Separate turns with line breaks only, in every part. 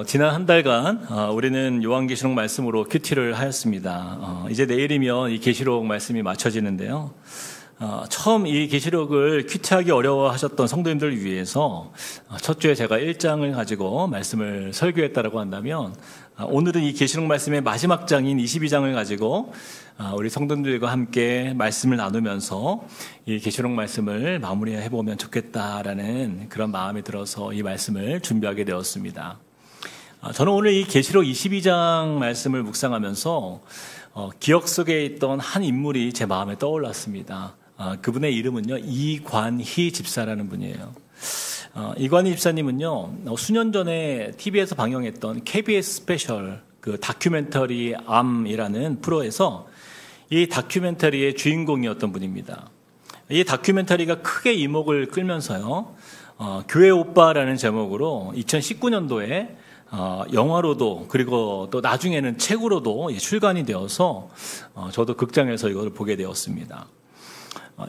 지난 한 달간 우리는 요한계시록 말씀으로 큐티를 하였습니다. 이제 내일이면 이 계시록 말씀이 마쳐지는데요. 처음 이 계시록을 큐티하기 어려워하셨던 성도님들을 위해서 첫 주에 제가 1장을 가지고 말씀을 설교했다라고 한다면 오늘은 이 계시록 말씀의 마지막 장인 22장을 가지고 우리 성도님들과 함께 말씀을 나누면서 이 계시록 말씀을 마무리해보면 좋겠다라는 그런 마음이 들어서 이 말씀을 준비하게 되었습니다. 저는 오늘 이 계시록 22장 말씀을 묵상하면서 기억 속에 있던 한 인물이 제 마음에 떠올랐습니다. 그분의 이름은요, 이관희 집사라는 분이에요. 이관희 집사님은요, 수년 전에 TV에서 방영했던 KBS 스페셜 그 다큐멘터리 암이라는 프로에서 이 다큐멘터리의 주인공이었던 분입니다. 이 다큐멘터리가 크게 이목을 끌면서요, 교회 오빠라는 제목으로 2019년도에 영화로도 그리고 또 나중에는 책으로도 출간이 되어서 저도 극장에서 이걸 보게 되었습니다.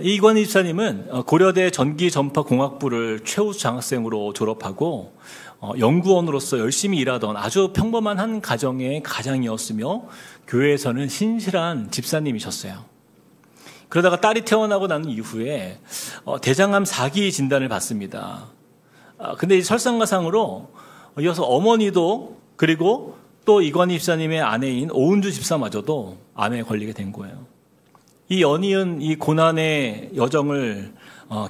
이관희 집사님은 고려대 전기전파공학부를 최우수 장학생으로 졸업하고 연구원으로서 열심히 일하던 아주 평범한 한 가정의 가장이었으며 교회에서는 신실한 집사님이셨어요. 그러다가 딸이 태어나고 난 이후에 대장암 4기 진단을 받습니다. 근데 이 설상가상으로 이어서 어머니도 그리고 또 이관희 집사님의 아내인 오은주 집사마저도 암에 걸리게 된 거예요. 이 연이은 이 고난의 여정을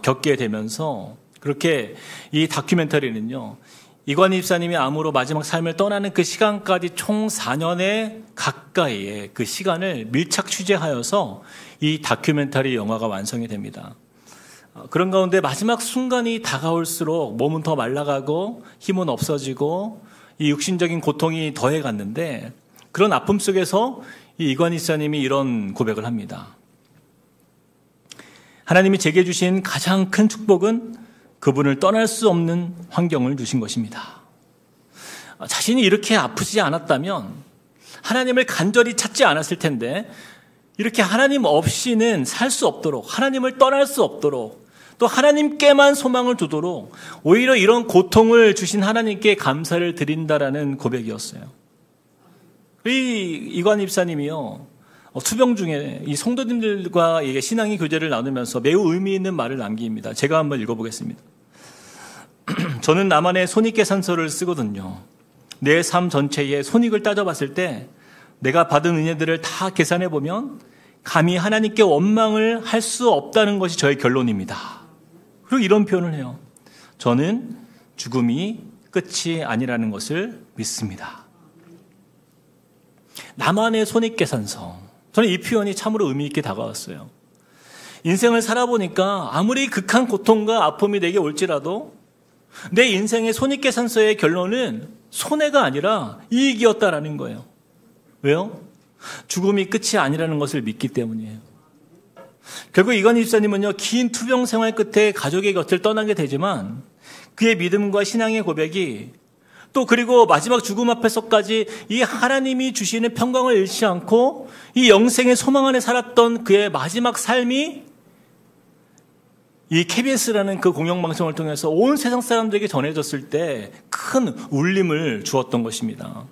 겪게 되면서 그렇게 이 다큐멘터리는요, 이관희 집사님이 암으로 마지막 삶을 떠나는 그 시간까지 총 4년의 가까이의 그 시간을 밀착 취재하여서 이 다큐멘터리 영화가 완성이 됩니다. 그런 가운데 마지막 순간이 다가올수록 몸은 더 말라가고 힘은 없어지고 이 육신적인 고통이 더해갔는데 그런 아픔 속에서 이 이관희 집사님이 이런 고백을 합니다. 하나님이 제게 주신 가장 큰 축복은 그분을 떠날 수 없는 환경을 주신 것입니다. 자신이 이렇게 아프지 않았다면 하나님을 간절히 찾지 않았을 텐데 이렇게 하나님 없이는 살 수 없도록, 하나님을 떠날 수 없도록, 또 하나님께만 소망을 두도록 오히려 이런 고통을 주신 하나님께 감사를 드린다라는 고백이었어요. 이관희 집사님이요, 투병 중에 이 성도님들과 신앙의 교제를 나누면서 매우 의미 있는 말을 남깁니다. 제가 한번 읽어보겠습니다. 저는 나만의 손익계산서를 쓰거든요. 내 삶 전체의 손익을 따져봤을 때 내가 받은 은혜들을 다 계산해보면 감히 하나님께 원망을 할 수 없다는 것이 저의 결론입니다. 그리고 이런 표현을 해요. 저는 죽음이 끝이 아니라는 것을 믿습니다. 나만의 손익계산서. 저는 이 표현이 참으로 의미 있게 다가왔어요. 인생을 살아보니까 아무리 극한 고통과 아픔이 내게 올지라도 내 인생의 손익계산서의 결론은 손해가 아니라 이익이었다라는 거예요. 왜요? 죽음이 끝이 아니라는 것을 믿기 때문이에요. 결국 이관희 집사님은요, 긴 투병 생활 끝에 가족의 곁을 떠나게 되지만 그의 믿음과 신앙의 고백이 또 그리고 마지막 죽음 앞에서까지 이 하나님이 주시는 평강을 잃지 않고 이 영생의 소망 안에 살았던 그의 마지막 삶이 이 KBS라는 그 공영방송을 통해서 온 세상 사람들에게 전해졌을 때 큰 울림을 주었던 것입니다.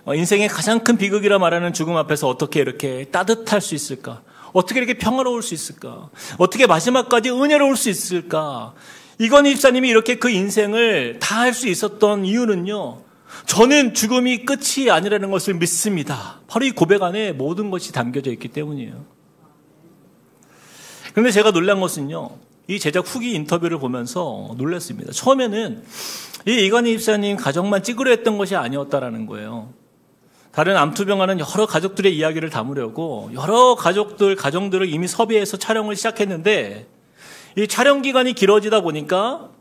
인생의 가장 큰 비극이라 말하는 죽음 앞에서 어떻게 이렇게 따뜻할 수 있을까? 어떻게 이렇게 평화로울 수 있을까? 어떻게 마지막까지 은혜로울 수 있을까? 이관희 집사님이 이렇게 그 인생을 다 할 수 있었던 이유는요, 저는 죽음이 끝이 아니라는 것을 믿습니다. 바로 이 고백 안에 모든 것이 담겨져 있기 때문이에요. 그런데 제가 놀란 것은요, 이 제작 후기 인터뷰를 보면서 놀랐습니다. 처음에는 이 이관희 집사님 가정만 찍으려 했던 것이 아니었다라는 거예요. 다른 암투병하는 여러 가족들의 이야기를 담으려고 여러 가정들을 이미 섭외해서 촬영을 시작했는데 이 촬영 기간이 길어지다 보니까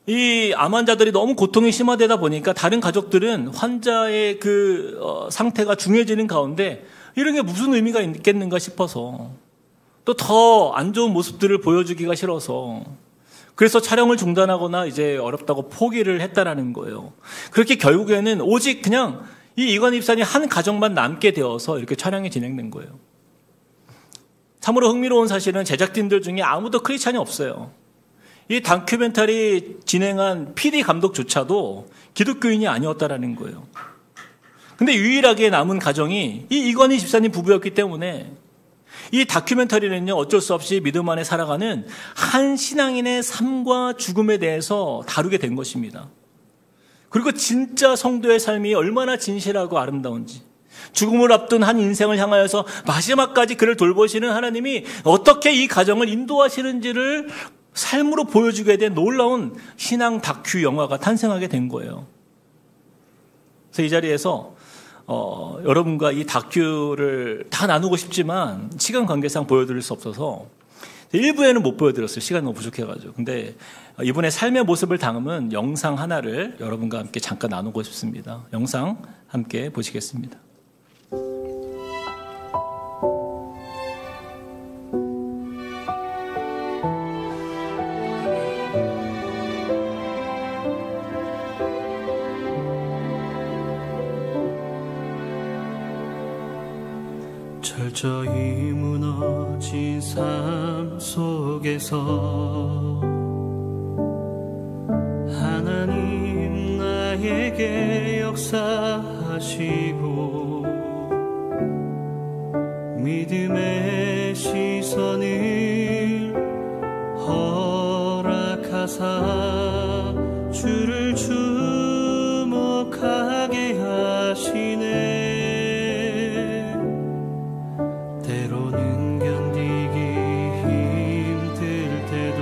이 암 환자들이 너무 고통이 심화되다 보니까 다른 가족들은 환자의 그 상태가 중해지는 가운데 이런 게 무슨 의미가 있겠는가 싶어서 또 더 안 좋은 모습들을 보여주기가 싫어서 그래서 촬영을 중단하거나 이제 어렵다고 포기를 했다라는 거예요. 그렇게 결국에는 오직 그냥 이 이관희 집사님 한 가정만 남게 되어서 이렇게 촬영이 진행된 거예요. 참으로 흥미로운 사실은 제작진들 중에 아무도 크리스찬이 없어요. 이 다큐멘터리 진행한 PD 감독조차도 기독교인이 아니었다라는 거예요. 근데 유일하게 남은 가정이 이 이건희 집사님 부부였기 때문에 이 다큐멘터리는요, 어쩔 수 없이 믿음 안에 살아가는 한 신앙인의 삶과 죽음에 대해서 다루게 된 것입니다. 그리고 진짜 성도의 삶이 얼마나 진실하고 아름다운지, 죽음을 앞둔 한 인생을 향하여서 마지막까지 그를 돌보시는 하나님이 어떻게 이 가정을 인도하시는지를 삶으로 보여주게 된 놀라운 신앙 다큐 영화가 탄생하게 된 거예요. 그래서 이 자리에서 여러분과 이 다큐를 다 나누고 싶지만 시간 관계상 보여드릴 수 없어서 일부에는 못 보여드렸어요. 시간이 너무 부족해가지고. 근데 이분의 삶의 모습을 담은 영상 하나를 여러분과 함께 잠깐 나누고 싶습니다. 영상 함께 보시겠습니다.
철저히 무너진 삶 속에서 하나님 나에게 역사하시고 믿음의 시선을 허락하사 주를 주목하게 하시네. 때로는 견디기 힘들 때도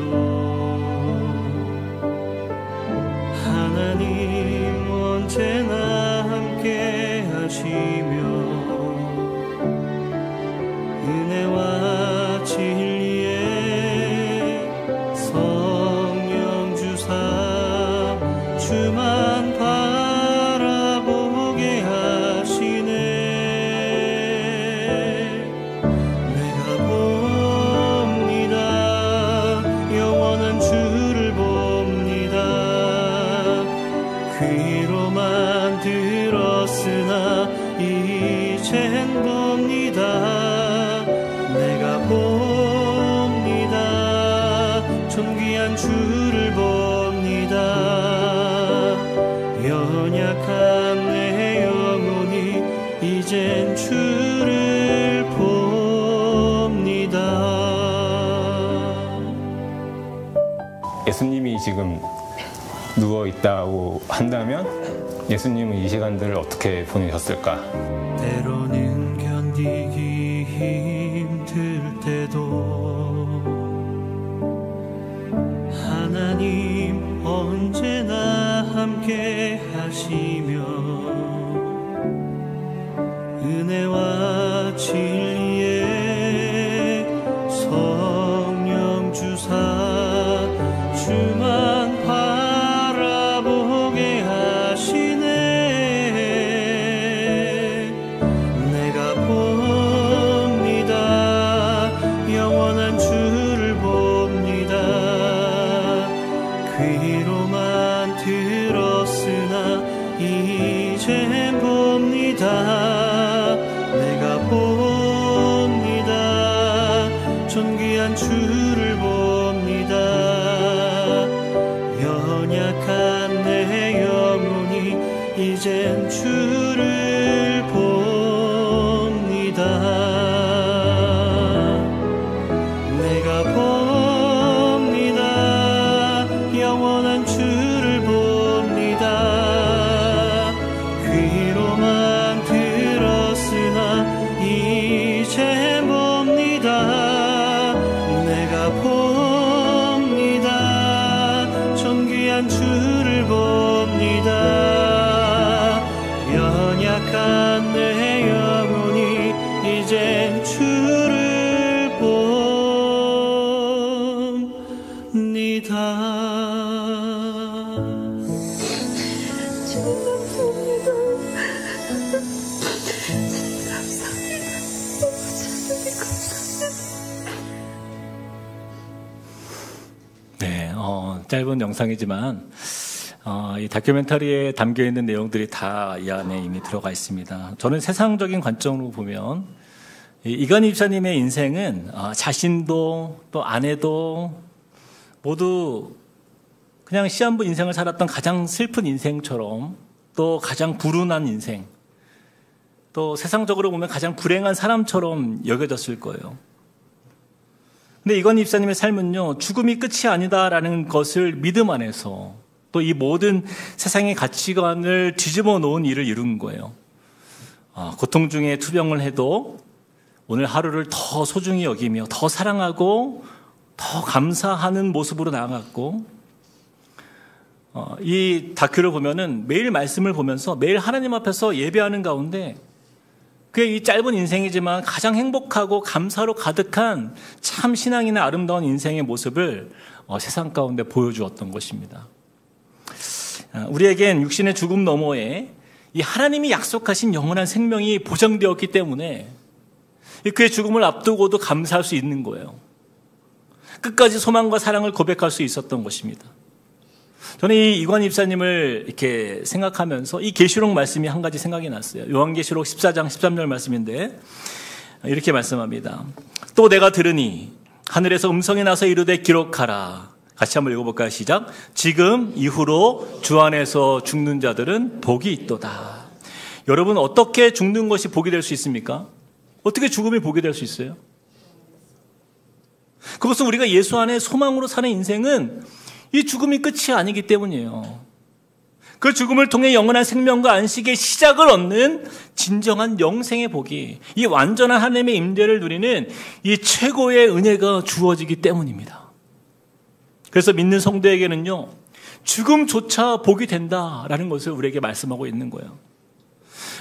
하나님 언제나 함께 하시며 은혜와 진리에 성령 주사 주만 바라보게 하시네. 귀로만 들었으나 이젠 봅니다. 내가 봅니다. 존귀한 주를 봅니다. 연약한 내 영혼이 이젠 주를 봅니다.
예수님이 지금 누워있다고 한다면 예수님은 이 시간들을 어떻게 보내셨을까?
때로는 견디기 힘들 때도 하나님 언제나 함께 하시며 은혜와 진리에 성령 주사 주만 바라보게 하시네. 내가 봅니다. 영원한 주를 봅니다. 귀로만 들었으나 이젠 봅니다. 내가 봅니다. 존귀한 주를 봅니다. 연약한 내 영혼이 이젠 주를 봅니다. 내가 봅니다. 영원한 주를 봅니다. 귀로만 들었으나 이젠 봅니다. 내가 봅니다. 존귀한 주를 봅니다. 연약한 내 영혼이 이젠 주를 봅니다.
주님 감사합니다. 주님 감사합니다. 주님 감사합니다.
네, 짧은 영상이지만 이 다큐멘터리에 담겨 있는 내용들이 다 이 안에 이미 들어가 있습니다. 저는 세상적인 관점으로 보면 이건희 집사님의 인생은 자신도 또 아내도 모두 그냥 시한부 인생을 살았던 가장 슬픈 인생처럼, 또 가장 불운한 인생, 또 세상적으로 보면 가장 불행한 사람처럼 여겨졌을 거예요. 근데 이건희 집사님의 삶은요, 죽음이 끝이 아니다라는 것을 믿음 안에서 또 이 모든 세상의 가치관을 뒤집어 놓은 일을 이룬 거예요. 고통 중에 투병을 해도 오늘 하루를 더 소중히 여기며 더 사랑하고 더 감사하는 모습으로 나아갔고, 이 다큐를 보면은 매일 말씀을 보면서 매일 하나님 앞에서 예배하는 가운데 그의 이 짧은 인생이지만 가장 행복하고 감사로 가득한 참 신앙이나 아름다운 인생의 모습을 세상 가운데 보여주었던 것입니다. 우리에겐 육신의 죽음 너머에 이 하나님이 약속하신 영원한 생명이 보장되었기 때문에 그의 죽음을 앞두고도 감사할 수 있는 거예요. 끝까지 소망과 사랑을 고백할 수 있었던 것입니다. 저는 이 이관희 집사님을 이렇게 생각하면서 이 계시록 말씀이 한 가지 생각이 났어요. 요한계시록 14장 13절 말씀인데 이렇게 말씀합니다. 또 내가 들으니 하늘에서 음성이 나서 이르되 기록하라. 같이 한번 읽어볼까요? 시작. 지금 이후로 주 안에서 죽는 자들은 복이 있도다. 여러분, 어떻게 죽는 것이 복이 될 수 있습니까? 어떻게 죽음이 복이 될 수 있어요? 그것은 우리가 예수 안에 소망으로 사는 인생은 이 죽음이 끝이 아니기 때문이에요. 그 죽음을 통해 영원한 생명과 안식의 시작을 얻는 진정한 영생의 복이, 이 완전한 하나님의 임재를 누리는 이 최고의 은혜가 주어지기 때문입니다. 그래서 믿는 성도에게는요, 죽음조차 복이 된다라는 것을 우리에게 말씀하고 있는 거예요.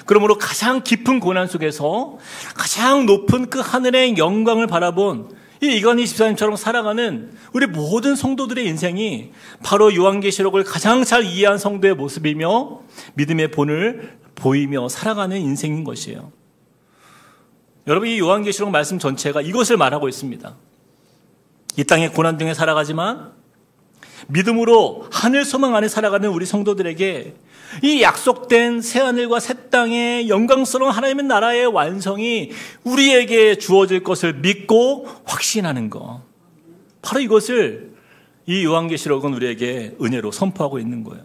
그러므로 가장 깊은 고난 속에서 가장 높은 그 하늘의 영광을 바라본 이 이건희 집사님처럼 살아가는 우리 모든 성도들의 인생이 바로 요한계시록을 가장 잘 이해한 성도의 모습이며 믿음의 본을 보이며 살아가는 인생인 것이에요. 여러분, 이 요한계시록 말씀 전체가 이것을 말하고 있습니다. 이 땅의 고난 중에 살아가지만 믿음으로 하늘 소망 안에 살아가는 우리 성도들에게 이 약속된 새하늘과 새 땅의 영광스러운 하나님의 나라의 완성이 우리에게 주어질 것을 믿고 확신하는 것, 바로 이것을 이 요한계시록은 우리에게 은혜로 선포하고 있는 거예요.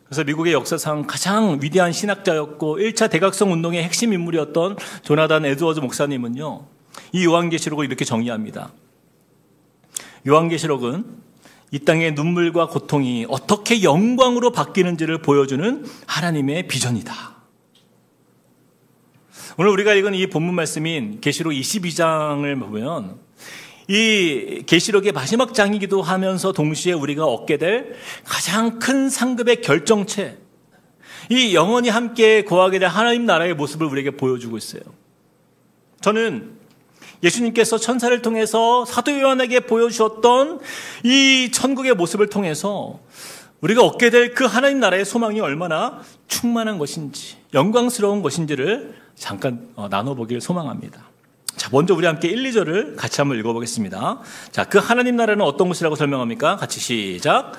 그래서 미국의 역사상 가장 위대한 신학자였고 1차 대각성 운동의 핵심 인물이었던 조나단 에드워즈 목사님은요, 이 요한계시록을 이렇게 정의합니다. 요한계시록은 이 땅의 눈물과 고통이 어떻게 영광으로 바뀌는지를 보여주는 하나님의 비전이다. 오늘 우리가 읽은 이 본문 말씀인 계시록 22장을 보면 이 계시록의 마지막 장이기도 하면서 동시에 우리가 얻게 될 가장 큰 상급의 결정체, 이 영원히 함께 거하게 될 하나님 나라의 모습을 우리에게 보여주고 있어요. 저는 예수님께서 천사를 통해서 사도 요한에게 보여주셨던 이 천국의 모습을 통해서 우리가 얻게 될 그 하나님 나라의 소망이 얼마나 충만한 것인지, 영광스러운 것인지를 잠깐 나눠보길 소망합니다. 자, 먼저 우리 함께 1, 2절을 같이 한번 읽어보겠습니다. 자, 그 하나님 나라는 어떤 것이라고 설명합니까? 같이 시작.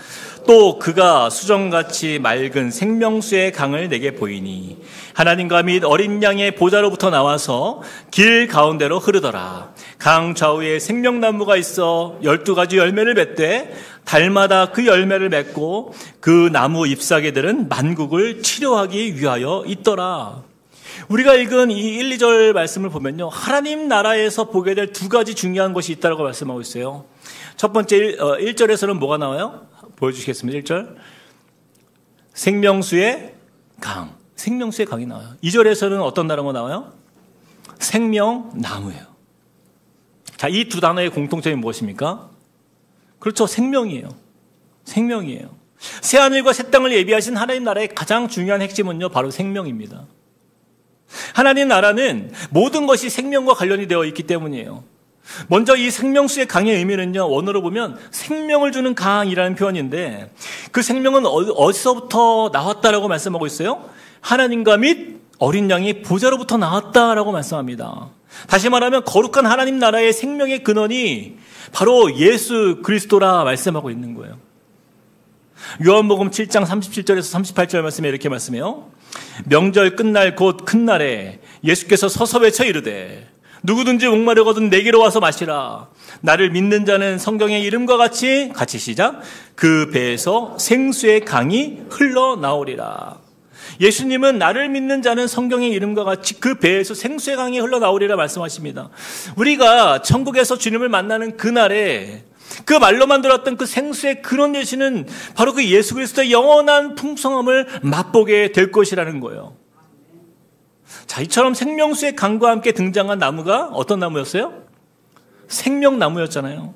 또 그가 수정같이 맑은 생명수의 강을 내게 보이니 하나님과 및 어린 양의 보좌로부터 나와서 길 가운데로 흐르더라. 강 좌우에 생명나무가 있어 12가지 열매를 맺되 달마다 그 열매를 맺고 그 나무 잎사귀들은 만국을 치료하기 위하여 있더라. 우리가 읽은 이 1, 2절 말씀을 보면요, 하나님 나라에서 보게 될 두 가지 중요한 것이 있다고 말씀하고 있어요. 첫 번째 1절에서는 뭐가 나와요? 보여주시겠습니다. 1절. 생명수의 강. 생명수의 강이 나와요. 2절에서는 어떤 단어가 나와요? 생명나무예요. 자, 이 두 단어의 공통점이 무엇입니까? 그렇죠. 생명이에요. 생명이에요. 새하늘과 새 땅을 예비하신 하나님 나라의 가장 중요한 핵심은요, 바로 생명입니다. 하나님 나라는 모든 것이 생명과 관련이 되어 있기 때문이에요. 먼저 이 생명수의 강의 의미는요, 원어로 보면 생명을 주는 강이라는 표현인데, 그 생명은 어디서부터 나왔다라고 말씀하고 있어요? 하나님과 및 어린 양의 보좌로부터 나왔다라고 말씀합니다. 다시 말하면 거룩한 하나님 나라의 생명의 근원이 바로 예수 그리스도라 말씀하고 있는 거예요. 요한복음 7장 37절에서 38절 말씀에 이렇게 말씀해요. 명절 끝날 곧 큰 날에 예수께서 서서 외쳐 이르되 누구든지 목마르거든 내게로 와서 마시라. 나를 믿는 자는 성경의 이름과 같이 시작. 그 배에서 생수의 강이 흘러나오리라. 예수님은 나를 믿는 자는 성경의 이름과 같이 그 배에서 생수의 강이 흘러나오리라 말씀하십니다. 우리가 천국에서 주님을 만나는 그날에 그 말로만 들었던 그 생수의 근원 되시는 바로 그 예수 그리스도의 영원한 풍성함을 맛보게 될 것이라는 거예요. 자, 이처럼 생명수의 강과 함께 등장한 나무가 어떤 나무였어요? 생명나무였잖아요.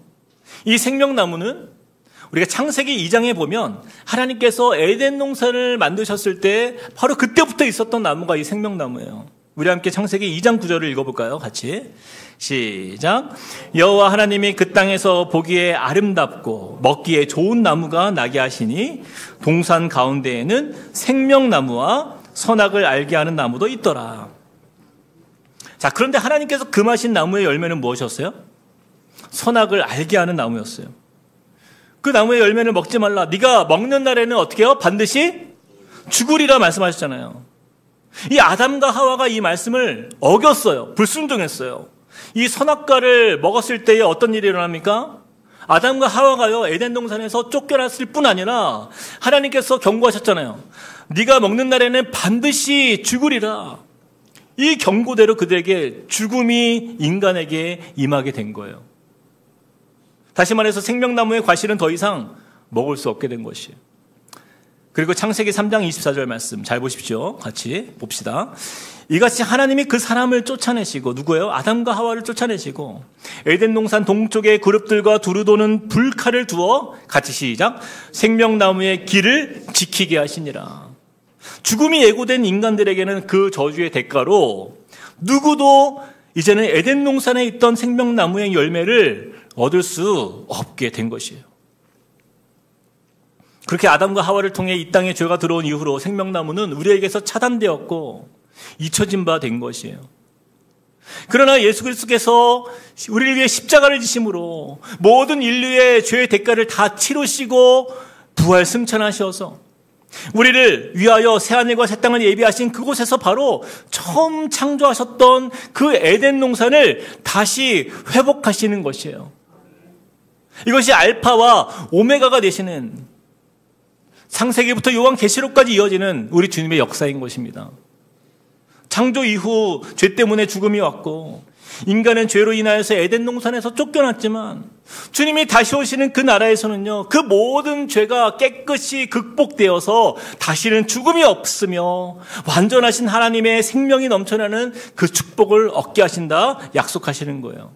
이 생명나무는 우리가 창세기 2장에 보면 하나님께서 에덴 농산을 만드셨을 때 바로 그때부터 있었던 나무가 이 생명나무예요. 우리 함께 창세기 2장 9절을 읽어볼까요? 같이 시작. 여호와 하나님이 그 땅에서 보기에 아름답고 먹기에 좋은 나무가 나게 하시니 동산 가운데에는 생명나무와 선악을 알게 하는 나무도 있더라. 자, 그런데 하나님께서 금하신 나무의 열매는 무엇이었어요? 선악을 알게 하는 나무였어요. 그 나무의 열매를 먹지 말라. 네가 먹는 날에는 어떻게 해요? 반드시 죽으리라 말씀하셨잖아요. 이 아담과 하와가 이 말씀을 어겼어요. 불순종했어요. 이 선악과를 먹었을 때에 어떤 일이 일어납니까? 아담과 하와가요, 에덴 동산에서 쫓겨났을 뿐 아니라 하나님께서 경고하셨잖아요. 네가 먹는 날에는 반드시 죽으리라. 이 경고대로 그들에게 죽음이 인간에게 임하게 된 거예요. 다시 말해서 생명나무의 과실은 더 이상 먹을 수 없게 된 것이에요. 그리고 창세기 3장 24절 말씀 잘 보십시오. 같이 봅시다. 이같이 하나님이 그 사람을 쫓아내시고, 누구예요? 아담과 하와를 쫓아내시고 에덴 동산 동쪽의 그룹들과 두루 도는 불칼을 두어 같이 시작. 생명나무의 길을 지키게 하시니라. 죽음이 예고된 인간들에게는 그 저주의 대가로 누구도 이제는 에덴 동산에 있던 생명나무의 열매를 얻을 수 없게 된 것이에요. 그렇게 아담과 하와를 통해 이 땅에 죄가 들어온 이후로 생명나무는 우리에게서 차단되었고 잊혀진 바 된 것이에요. 그러나 예수 그리스도께서 우리를 위해 십자가를 지심으로 모든 인류의 죄의 대가를 다 치르시고 부활 승천하셔서 우리를 위하여 새하늘과 새 땅을 예비하신 그곳에서 바로 처음 창조하셨던 그 에덴 농산을 다시 회복하시는 것이에요. 이것이 알파와 오메가가 되시는 창세기부터 요한계시록까지 이어지는 우리 주님의 역사인 것입니다. 창조 이후 죄 때문에 죽음이 왔고 인간은 죄로 인하여서 에덴 동산에서 쫓겨났지만 주님이 다시 오시는 그 나라에서는요, 그 모든 죄가 깨끗이 극복되어서 다시는 죽음이 없으며 완전하신 하나님의 생명이 넘쳐나는 그 축복을 얻게 하신다 약속하시는 거예요.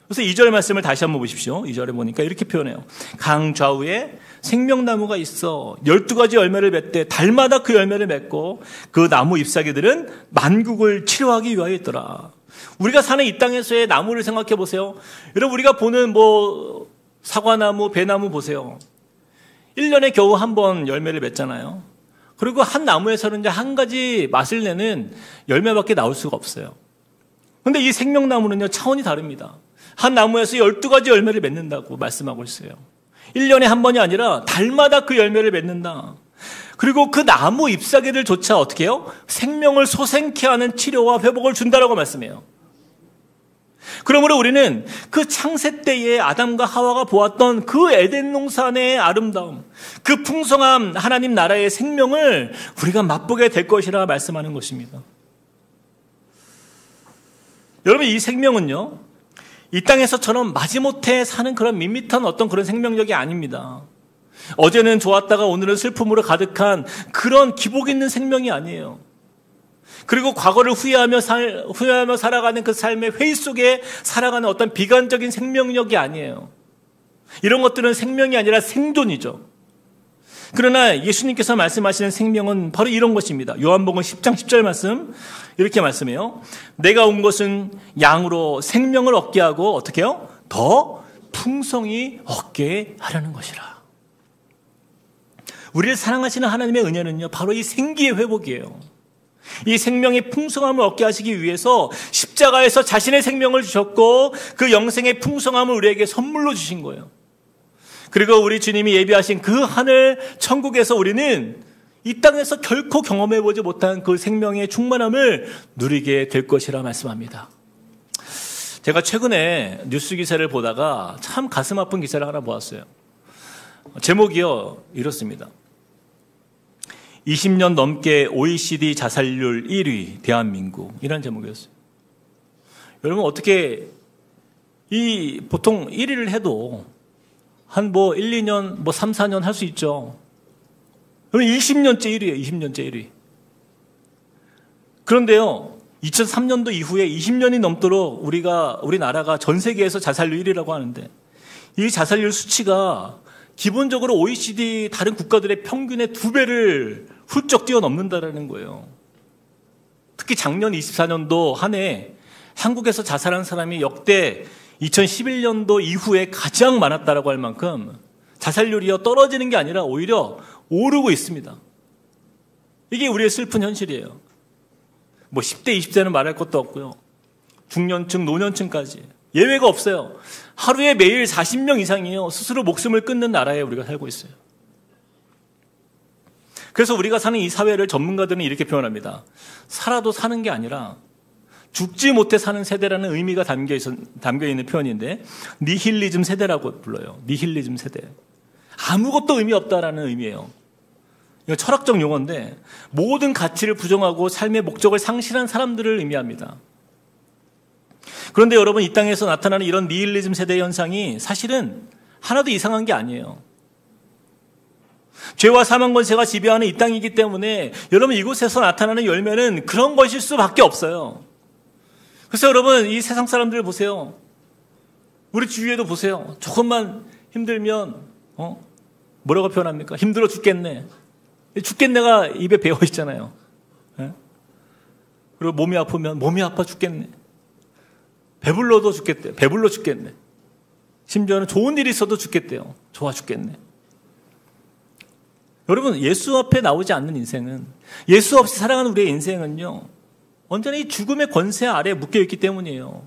그래서 2절 말씀을 다시 한번 보십시오. 2절에 보니까 이렇게 표현해요. 강 좌우에 생명나무가 있어 12가지 열매를 맺되 달마다 그 열매를 맺고 그 나무 잎사귀들은 만국을 치료하기 위하여 있더라. 우리가 사는 이 땅에서의 나무를 생각해 보세요. 여러분, 우리가 보는 사과나무, 배나무 보세요. 1년에 겨우 한 번 열매를 맺잖아요. 그리고 한 나무에서는 이제 한 가지 맛을 내는 열매밖에 나올 수가 없어요. 그런데 이 생명나무는요, 차원이 다릅니다. 한 나무에서 12가지 열매를 맺는다고 말씀하고 있어요. 1년에 한 번이 아니라 달마다 그 열매를 맺는다. 그리고 그 나무 잎사귀들조차 어떻게 해요? 생명을 솟생케 하는 치료와 회복을 준다라고 말씀해요. 그러므로 우리는 그 창세 때에 아담과 하와가 보았던 그 에덴 동산의 아름다움, 그 풍성한 하나님 나라의 생명을 우리가 맛보게 될 것이라 말씀하는 것입니다. 여러분, 이 생명은요, 이 땅에서처럼 마지못해 사는 그런 밋밋한 어떤 그런 생명력이 아닙니다. 어제는 좋았다가 오늘은 슬픔으로 가득한 그런 기복 있는 생명이 아니에요. 그리고 과거를 후회하며 살아가는 그 삶의 회의 속에 살아가는 어떤 비관적인 생명력이 아니에요. 이런 것들은 생명이 아니라 생존이죠. 그러나 예수님께서 말씀하시는 생명은 바로 이런 것입니다. 요한복음 10장 10절 말씀 이렇게 말씀해요. 내가 온 것은 양으로 생명을 얻게 하고 어떻게 해요? 더 풍성히 얻게 하려는 것이라. 우리를 사랑하시는 하나님의 은혜는요, 바로 이 생기의 회복이에요. 이 생명의 풍성함을 얻게 하시기 위해서 십자가에서 자신의 생명을 주셨고 그 영생의 풍성함을 우리에게 선물로 주신 거예요. 그리고 우리 주님이 예비하신 그 하늘 천국에서 우리는 이 땅에서 결코 경험해보지 못한 그 생명의 충만함을 누리게 될 것이라 말씀합니다. 제가 최근에 뉴스 기사를 보다가 참 가슴 아픈 기사를 하나 보았어요. 제목이요, 이렇습니다. 20년 넘게 OECD 자살률 1위 대한민국, 이런 제목이었어요. 여러분, 어떻게 보통 1위를 해도 한 1, 2년, 3, 4년 할 수 있죠. 그럼 20년째 1위예요. 20년째 1위. 그런데요, 2003년도 이후에 20년이 넘도록 우리나라가 전 세계에서 자살률 1위라고 하는데, 이 자살률 수치가 기본적으로 OECD 다른 국가들의 평균의 2배를 훌쩍 뛰어넘는다라는 거예요. 특히 작년 24년도 한 해 한국에서 자살한 사람이 역대 2011년도 이후에 가장 많았다라고 할 만큼 자살률이 떨어지는 게 아니라 오히려 오르고 있습니다. 이게 우리의 슬픈 현실이에요. 10대, 20대는 말할 것도 없고요. 중년층, 노년층까지 예외가 없어요. 하루에 매일 40명 이상이요, 스스로 목숨을 끊는 나라에 우리가 살고 있어요. 그래서 우리가 사는 이 사회를 전문가들은 이렇게 표현합니다. 살아도 사는 게 아니라 죽지 못해 사는 세대라는 의미가 담겨 있는 표현인데, 니힐리즘 세대라고 불러요. 니힐리즘 세대. 아무것도 의미 없다라는 의미예요. 이거 철학적 용어인데, 모든 가치를 부정하고 삶의 목적을 상실한 사람들을 의미합니다. 그런데 여러분, 이 땅에서 나타나는 이런 니힐리즘 세대 현상이 사실은 하나도 이상한 게 아니에요. 죄와 사망 권세가 지배하는 이 땅이기 때문에 여러분, 이곳에서 나타나는 열매는 그런 것일 수밖에 없어요. 그래서 여러분, 이 세상 사람들 보세요. 우리 주위에도 보세요. 조금만 힘들면 뭐라고 표현합니까? 힘들어 죽겠네. 죽겠네가 입에 배어 있잖아요. 그리고 몸이 아프면 몸이 아파 죽겠네. 배불러도 죽겠대. 배불러 죽겠네. 심지어는 좋은 일이 있어도 죽겠대요. 좋아 죽겠네. 여러분, 예수 앞에 나오지 않는 인생은, 예수 없이 살아가는 우리의 인생은요, 언제나 이 죽음의 권세 아래에 묶여있기 때문이에요.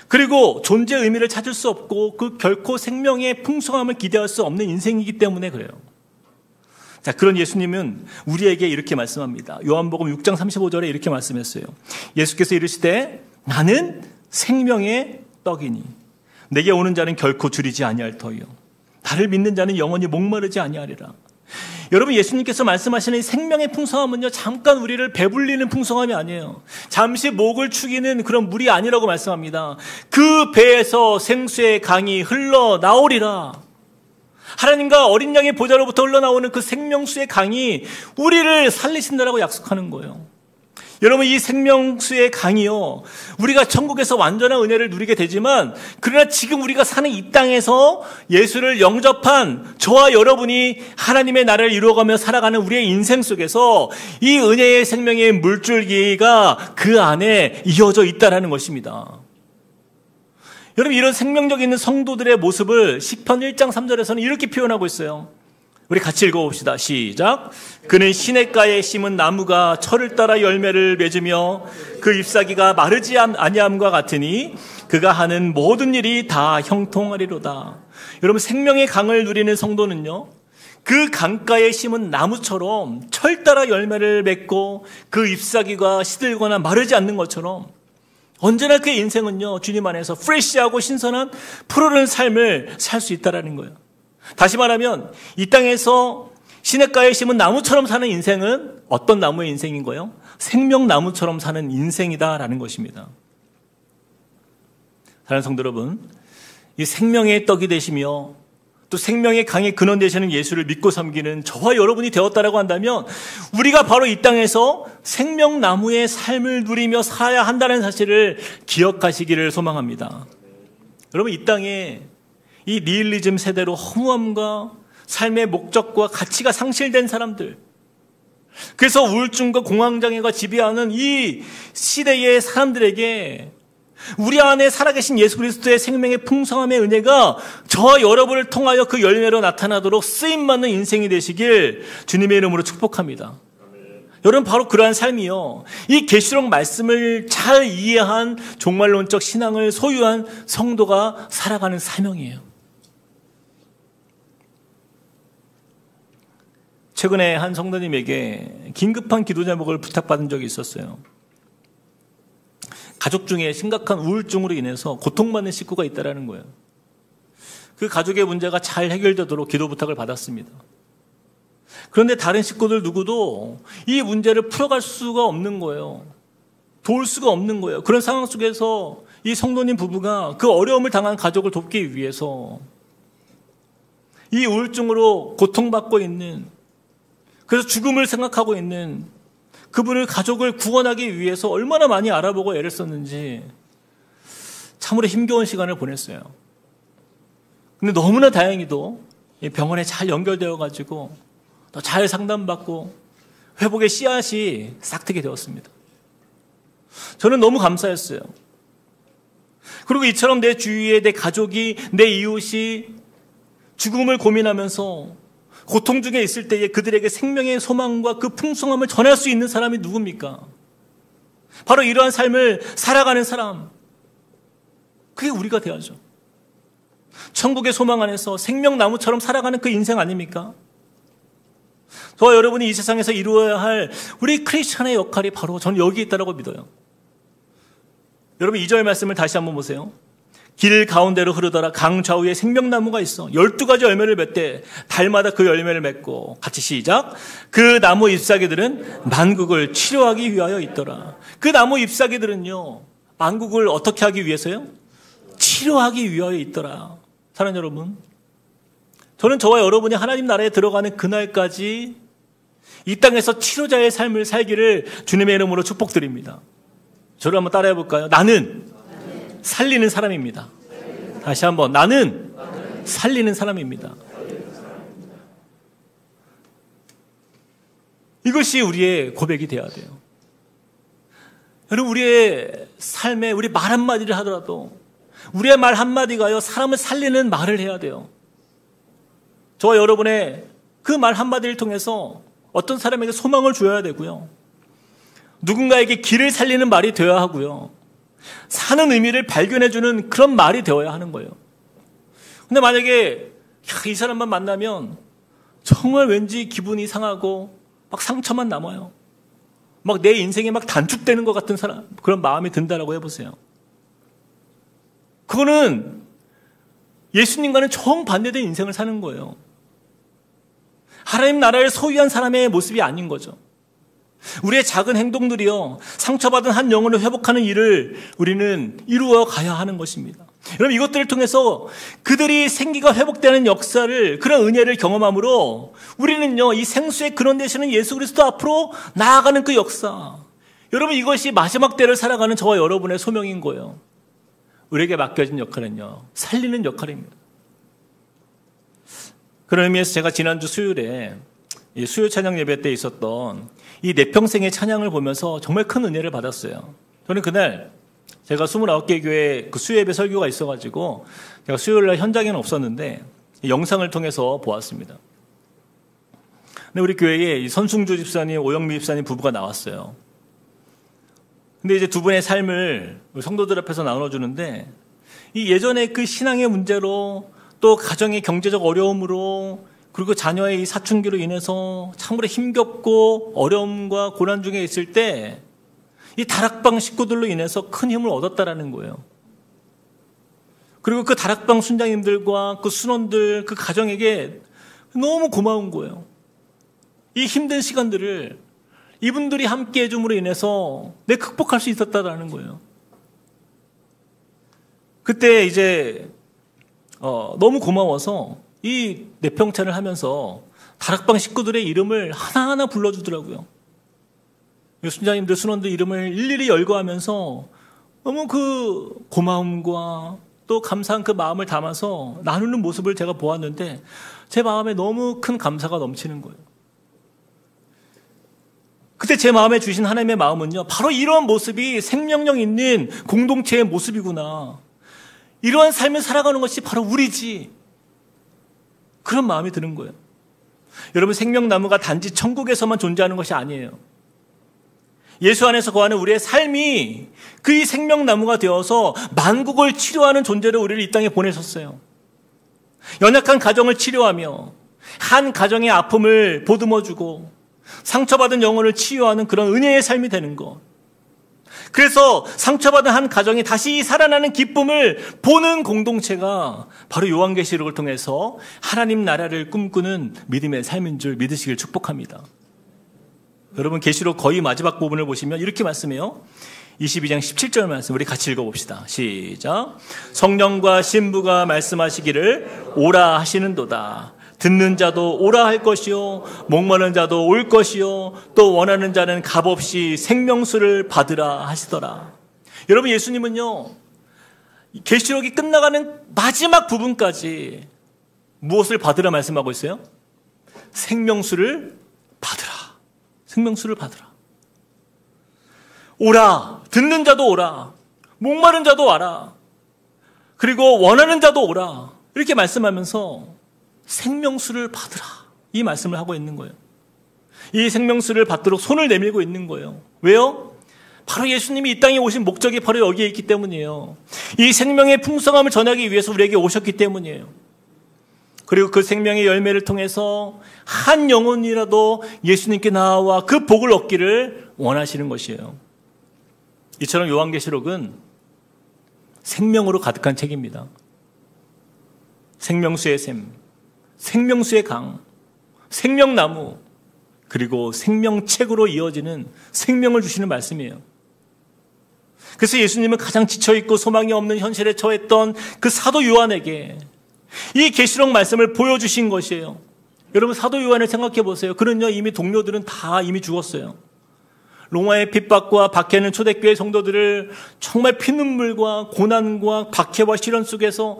그리고 존재의 의미를 찾을 수 없고 그 결코 생명의 풍성함을 기대할 수 없는 인생이기 때문에 그래요. 자, 그런 예수님은 우리에게 이렇게 말씀합니다. 요한복음 6장 35절에 이렇게 말씀했어요. 예수께서 이르시되 나는 생명의 떡이니 내게 오는 자는 결코 줄이지 아니할 터이요 나를 믿는 자는 영원히 목마르지 아니하리라. 여러분, 예수님께서 말씀하시는 이 생명의 풍성함은요, 잠깐 우리를 배불리는 풍성함이 아니에요. 잠시 목을 축이는 그런 물이 아니라고 말씀합니다. 그 배에서 생수의 강이 흘러나오리라. 하나님과 어린 양의 보좌로부터 흘러나오는 그 생명수의 강이 우리를 살리신다라고 약속하는 거예요. 여러분, 이 생명수의 강이요, 우리가 천국에서 완전한 은혜를 누리게 되지만, 그러나 지금 우리가 사는 이 땅에서 예수를 영접한 저와 여러분이 하나님의 나라를 이루어가며 살아가는 우리의 인생 속에서 이 은혜의 생명의 물줄기가 그 안에 이어져 있다는 것입니다. 여러분, 이런 생명력 있는 성도들의 모습을 시편 1장 3절에서는 이렇게 표현하고 있어요. 우리 같이 읽어봅시다. 시작. 그는 시냇가에 심은 나무가 철을 따라 열매를 맺으며 그 잎사귀가 마르지 아니함과 같으니 그가 하는 모든 일이 다 형통하리로다. 여러분, 생명의 강을 누리는 성도는요, 그 강가에 심은 나무처럼 철 따라 열매를 맺고 그 잎사귀가 시들거나 마르지 않는 것처럼 언제나 그의 인생은요, 주님 안에서 프레시하고 신선한 푸르른 삶을 살 수 있다는 거예요. 다시 말하면 이 땅에서 시냇가에 심은 나무처럼 사는 인생은 어떤 나무의 인생인 거예요? 생명나무처럼 사는 인생이다라는 것입니다. 사랑하는 성도 여러분, 이 생명의 떡이 되시며 또 생명의 강의 근원 되시는 예수를 믿고 섬기는 저와 여러분이 되었다라고 한다면 우리가 바로 이 땅에서 생명나무의 삶을 누리며 살아야 한다는 사실을 기억하시기를 소망합니다. 여러분, 이 땅에 이 니힐리즘 세대로 허무함과 삶의 목적과 가치가 상실된 사람들, 그래서 우울증과 공황장애가 지배하는 이 시대의 사람들에게 우리 안에 살아계신 예수 그리스도의 생명의 풍성함의 은혜가 저와 여러분을 통하여 그 열매로 나타나도록 쓰임받는 인생이 되시길 주님의 이름으로 축복합니다. 여러분, 바로 그러한 삶이요, 이 계시록 말씀을 잘 이해한 종말론적 신앙을 소유한 성도가 살아가는 사명이에요. 최근에 한 성도님에게 긴급한 기도 제목을 부탁받은 적이 있었어요. 가족 중에 심각한 우울증으로 인해서 고통받는 식구가 있다는 거예요. 그 가족의 문제가 잘 해결되도록 기도 부탁을 받았습니다. 그런데 다른 식구들 누구도 이 문제를 풀어갈 수가 없는 거예요. 도울 수가 없는 거예요. 그런 상황 속에서 이 성도님 부부가 그 어려움을 당한 가족을 돕기 위해서 이 우울증으로 고통받고 있는, 그래서 죽음을 생각하고 있는 그분을, 가족을 구원하기 위해서 얼마나 많이 알아보고 애를 썼는지 참으로 힘겨운 시간을 보냈어요. 근데 너무나 다행히도 병원에 잘 연결되어 가지고 더 잘 상담받고 회복의 씨앗이 싹트게 되었습니다. 저는 너무 감사했어요. 그리고 이처럼 내 주위에 내 가족이, 내 이웃이 죽음을 고민하면서 고통 중에 있을 때에 그들에게 생명의 소망과 그 풍성함을 전할 수 있는 사람이 누굽니까? 바로 이러한 삶을 살아가는 사람, 그게 우리가 되어야죠. 천국의 소망 안에서 생명나무처럼 살아가는 그 인생 아닙니까? 저와 여러분이 이 세상에서 이루어야 할 우리 크리스천의 역할이 바로 저는 여기 있다고 믿어요. 여러분 2절 말씀을 다시 한번 보세요. 길 가운데로 흐르더라 강 좌우에 생명나무가 있어 12가지 열매를 맺되 달마다 그 열매를 맺고, 같이 시작. 그 나무 잎사귀들은 만국을 치료하기 위하여 있더라. 그 나무 잎사귀들은요, 만국을 어떻게 하기 위해서요? 치료하기 위하여 있더라. 사랑하는 여러분, 저는 저와 여러분이 하나님 나라에 들어가는 그날까지 이 땅에서 치료자의 삶을 살기를 주님의 이름으로 축복드립니다. 저를 한번 따라해 볼까요? 나는 살리는 사람입니다. 다시 한번, 나는 살리는 사람입니다. 이것이 우리의 고백이 되어야 돼요. 여러분, 우리의 삶에 우리 말 한마디를 하더라도 우리의 말 한마디가요, 사람을 살리는 말을 해야 돼요. 저와 여러분의 그 말 한마디를 통해서 어떤 사람에게 소망을 줘야 되고요, 누군가에게 길을 살리는 말이 되어야 하고요, 사는 의미를 발견해주는 그런 말이 되어야 하는 거예요. 근데 만약에 이 사람만 만나면 정말 왠지 기분이 상하고 막 상처만 남아요. 막 내 인생이 막 단축되는 것 같은 사람, 그런 마음이 든다라고 해보세요. 그거는 예수님과는 정반대된 인생을 사는 거예요. 하나님 나라를 소유한 사람의 모습이 아닌 거죠. 우리의 작은 행동들이요, 상처받은 한 영혼을 회복하는 일을 우리는 이루어 가야 하는 것입니다. 여러분, 이것들을 통해서 그들이 생기가 회복되는 역사를, 그런 은혜를 경험함으로 우리는요, 이 생수의 근원 되시는 예수 그리스도 앞으로 나아가는 그 역사, 여러분, 이것이 마지막 때를 살아가는 저와 여러분의 소명인 거예요. 우리에게 맡겨진 역할은요, 살리는 역할입니다. 그런 의미에서 제가 지난주 수요일에 이 수요 찬양 예배 때 있었던 이 내 평생의 찬양을 보면서 정말 큰 은혜를 받았어요. 저는 그날 제가 29개 교회 그 수요 예배 설교가 있어가지고 제가 수요일 날 현장에는 없었는데 영상을 통해서 보았습니다. 근데 우리 교회에 이 선승주 집사님, 오영미 집사님 부부가 나왔어요. 근데 이제 두 분의 삶을 성도들 앞에서 나눠주는데, 이 예전에 그 신앙의 문제로, 또 가정의 경제적 어려움으로, 그리고 자녀의 이 사춘기로 인해서 참으로 힘겹고 어려움과 고난 중에 있을 때 이 다락방 식구들로 인해서 큰 힘을 얻었다라는 거예요. 그리고 그 다락방 순장님들과 그 순원들, 그 가정에게 너무 고마운 거예요. 이 힘든 시간들을 이분들이 함께 해줌으로 인해서 내가 극복할 수 있었다라는 거예요. 그때 이제 너무 고마워서 이 내평찬을 하면서 다락방 식구들의 이름을 하나하나 불러주더라고요. 순장님들, 순원들 이름을 일일이 열거하면서 너무 그 고마움과 또 감사한 그 마음을 담아서 나누는 모습을 제가 보았는데 제 마음에 너무 큰 감사가 넘치는 거예요. 그때 제 마음에 주신 하나님의 마음은요, 바로 이런 모습이 생명력 있는 공동체의 모습이구나. 이러한 삶을 살아가는 것이 바로 우리지. 그런 마음이 드는 거예요. 여러분, 생명나무가 단지 천국에서만 존재하는 것이 아니에요. 예수 안에서 거하는 우리의 삶이 그 생명나무가 되어서 만국을 치료하는 존재로 우리를 이 땅에 보내셨어요. 연약한 가정을 치료하며 한 가정의 아픔을 보듬어주고 상처받은 영혼을 치유하는 그런 은혜의 삶이 되는 것. 그래서 상처받은 한 가정이 다시 살아나는 기쁨을 보는 공동체가 바로 요한계시록을 통해서 하나님 나라를 꿈꾸는 믿음의 삶인 줄 믿으시길 축복합니다. 여러분, 계시록 거의 마지막 부분을 보시면 이렇게 말씀해요. 22장 17절 말씀 우리 같이 읽어봅시다. 시작. 성령과 신부가 말씀하시기를 오라 하시는도다. 듣는 자도 오라 할 것이요, 목마른 자도 올 것이요, 또 원하는 자는 값없이 생명수를 받으라 하시더라. 여러분, 예수님은요, 계시록이 끝나가는 마지막 부분까지 무엇을 받으라 말씀하고 있어요? 생명수를 받으라. 생명수를 받으라. 오라. 듣는 자도 오라. 목마른 자도 와라. 그리고 원하는 자도 오라. 이렇게 말씀하면서 생명수를 받으라. 이 말씀을 하고 있는 거예요. 이 생명수를 받도록 손을 내밀고 있는 거예요. 왜요? 바로 예수님이 이 땅에 오신 목적이 바로 여기에 있기 때문이에요. 이 생명의 풍성함을 전하기 위해서 우리에게 오셨기 때문이에요. 그리고 그 생명의 열매를 통해서 한 영혼이라도 예수님께 나와 그 복을 얻기를 원하시는 것이에요. 이처럼 요한계시록은 생명으로 가득한 책입니다. 생명수의 샘, 생명수의 강, 생명나무, 그리고 생명책으로 이어지는 생명을 주시는 말씀이에요. 그래서 예수님은 가장 지쳐있고 소망이 없는 현실에 처했던 그 사도 요한에게 이 계시록 말씀을 보여주신 것이에요. 여러분, 사도 요한을 생각해 보세요. 그는요, 이미 동료들은 다 이미 죽었어요. 로마의 핍박과 박해는 초대교회 성도들을 정말 피눈물과 고난과 박해와 시련 속에서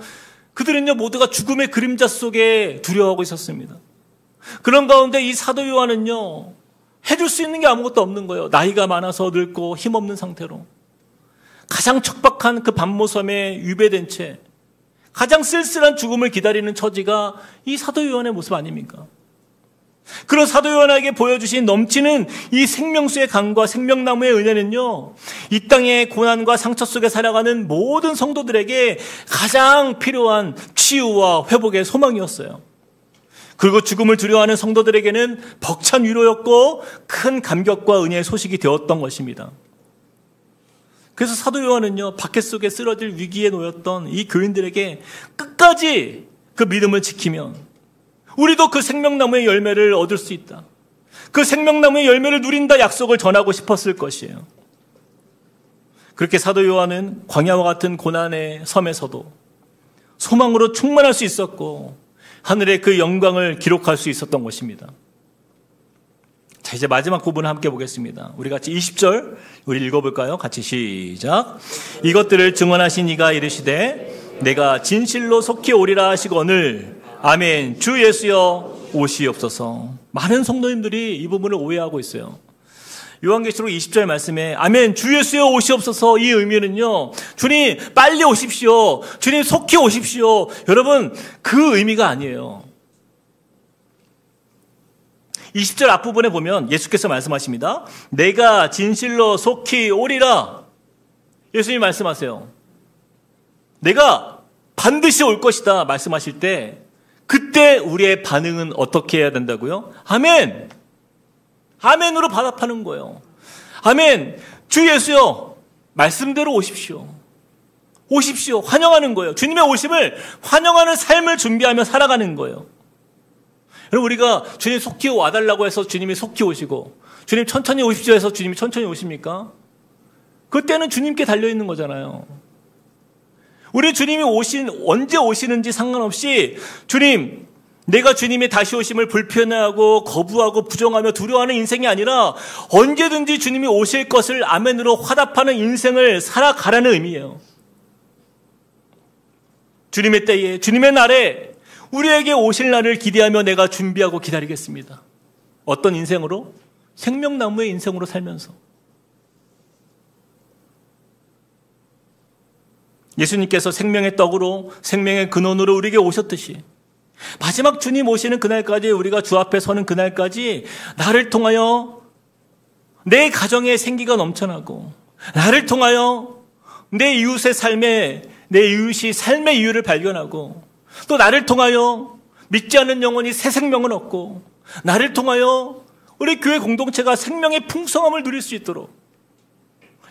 그들은요, 모두가 죽음의 그림자 속에 두려워하고 있었습니다. 그런 가운데 이 사도 요한은요, 해줄 수 있는 게 아무것도 없는 거예요. 나이가 많아서 늙고 힘없는 상태로. 가장 척박한 그 밤모섬에 유배된 채 가장 쓸쓸한 죽음을 기다리는 처지가 이 사도 요한의 모습 아닙니까? 그런 사도 요한에게 보여주신 넘치는 이 생명수의 강과 생명나무의 은혜는요, 이 땅의 고난과 상처 속에 살아가는 모든 성도들에게 가장 필요한 치유와 회복의 소망이었어요. 그리고 죽음을 두려워하는 성도들에게는 벅찬 위로였고 큰 감격과 은혜의 소식이 되었던 것입니다. 그래서 사도 요한은요, 박해 속에 쓰러질 위기에 놓였던 이 교인들에게 끝까지 그 믿음을 지키면 우리도 그 생명나무의 열매를 얻을 수 있다. 그 생명나무의 열매를 누린다 약속을 전하고 싶었을 것이에요. 그렇게 사도 요한은 광야와 같은 고난의 섬에서도 소망으로 충만할 수 있었고 하늘의 그 영광을 기록할 수 있었던 것입니다. 자, 이제 마지막 부분을 함께 보겠습니다. 우리 같이 20절 우리 읽어볼까요? 같이 시작. 이것들을 증언하신 이가 이르시되 내가 진실로 속히 오리라 하시거늘 아멘. 주 예수여 오시옵소서. 많은 성도님들이 이 부분을 오해하고 있어요. 요한계시록 20절 말씀에 아멘. 주 예수여 오시옵소서. 이 의미는요, 주님 빨리 오십시오. 주님 속히 오십시오. 여러분, 그 의미가 아니에요. 20절 앞부분에 보면 예수께서 말씀하십니다. 내가 진실로 속히 오리라. 예수님이 말씀하세요. 내가 반드시 올 것이다 말씀하실 때 그때 우리의 반응은 어떻게 해야 된다고요? 아멘! 아멘으로 받아파는 거예요. 아멘! 주 예수여, 말씀대로 오십시오. 오십시오. 환영하는 거예요. 주님의 오심을 환영하는 삶을 준비하며 살아가는 거예요. 여러분, 우리가 주님 속히 와달라고 해서 주님이 속히 오시고 주님 천천히 오십시오 해서 주님이 천천히 오십니까? 그때는 주님께 달려있는 거잖아요. 우리 주님이 언제 오시는지 상관없이 주님, 내가 주님의 다시 오심을 불편해하고 거부하고 부정하며 두려워하는 인생이 아니라 언제든지 주님이 오실 것을 아멘으로 화답하는 인생을 살아가라는 의미예요. 주님의 때에, 주님의 날에 우리에게 오실 날을 기대하며 내가 준비하고 기다리겠습니다. 어떤 인생으로? 생명나무의 인생으로 살면서. 예수님께서 생명의 떡으로 생명의 근원으로 우리에게 오셨듯이 마지막 주님 오시는 그날까지, 우리가 주 앞에 서는 그날까지 나를 통하여 내 가정의 생기가 넘쳐나고 나를 통하여 내 이웃의 삶에, 내 이웃이 삶의 이유를 발견하고 또 나를 통하여 믿지 않는 영혼이 새 생명을 얻고 나를 통하여 우리 교회 공동체가 생명의 풍성함을 누릴 수 있도록